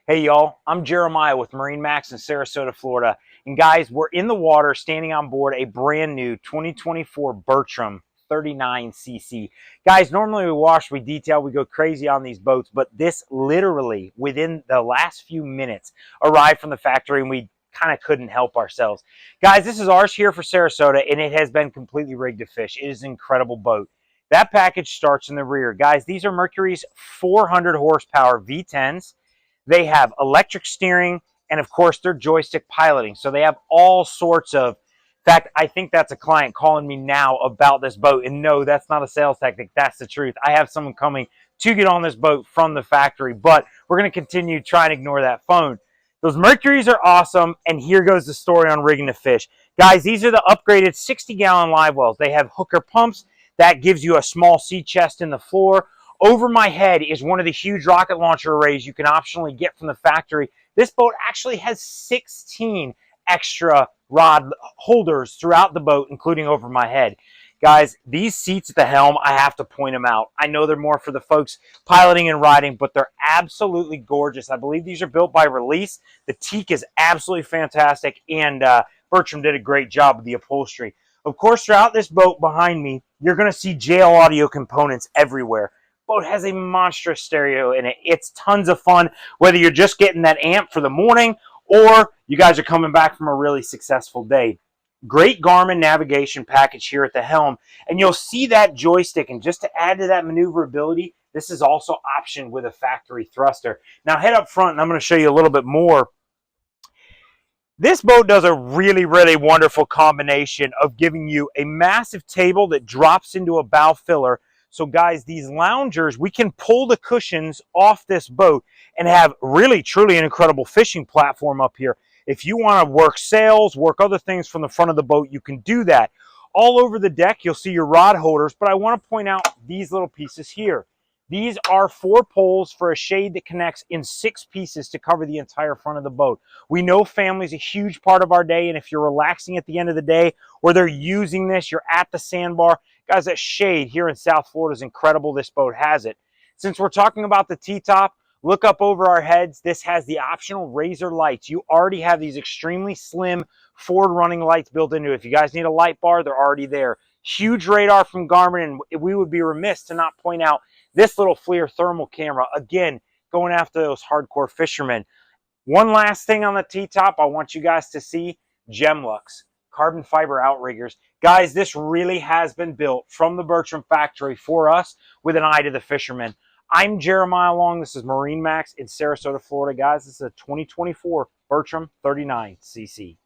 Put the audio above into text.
Hey y'all, I'm Jeremiah with MarineMax in Sarasota, Florida. And guys, we're in the water standing on board a brand new 2024 Bertram 39cc. Guys, normally we detail, we go crazy on these boats, but this literally within the last few minutes arrived from the factory and we kind of couldn't help ourselves. Guys, this is ours here for Sarasota and it has been completely rigged to fish. It is an incredible boat. That package starts in the rear. Guys, these are Mercury's 400 horsepower V10s. They have electric steering, and of course, they're joystick piloting. So they have all sorts of, in fact, I think that's a client calling me now about this boat. And no, that's not a sales tactic. That's the truth. I have someone coming to get on this boat from the factory, but we're going to continue to try and ignore that phone. Those Mercuries are awesome, and here goes the story on rigging the fish. Guys, these are the upgraded 60-gallon live wells. They have hooker pumps. That gives you a small sea chest in the floor. Over my head is one of the huge rocket launcher arrays you can optionally get from the factory. This boat actually has 16 extra rod holders throughout the boat, including over my head. Guys, these seats at the helm, I have to point them out. I know they're more for the folks piloting and riding, but they're absolutely gorgeous. I believe these are built by Release. The teak is absolutely fantastic, and Bertram did a great job with the upholstery. Of course, throughout this boat behind me, you're going to see JL audio components everywhere. Boat has a monstrous stereo in it. It's tons of fun, whether you're just getting that amp for the morning or you guys are coming back from a really successful day. Great Garmin navigation package here at the helm, and you'll see that joystick. And just to add to that maneuverability, this is also optioned with a factory thruster. Now head up front, and I'm going to show you a little bit more. This boat does a really, really wonderful combination of giving you a massive table that drops into a bow filler. So guys, these loungers, we can pull the cushions off this boat and have really, truly an incredible fishing platform up here. If you want to work sails, work other things from the front of the boat, you can do that. All over the deck, you'll see your rod holders, but I want to point out these little pieces here. These are 4 poles for a shade that connects in 6 pieces to cover the entire front of the boat. We know family is a huge part of our day, and if you're relaxing at the end of the day or they're using this, you're at the sandbar, guys, that shade here in South Florida is incredible. This boat has it. Since we're talking about the T-top, look up over our heads. This has the optional razor lights. You already have these extremely slim forward running lights built into it. If you guys need a light bar, they're already there. Huge radar from Garmin, and we would be remiss to not point out this little FLIR thermal camera, again, going after those hardcore fishermen. One last thing on the T-top I want you guys to see, Gemlux, carbon fiber outriggers. Guys, this really has been built from the Bertram factory for us with an eye to the fishermen. I'm Jeremiah Long. This is MarineMax in Sarasota, Florida. Guys, this is a 2024 Bertram 39cc.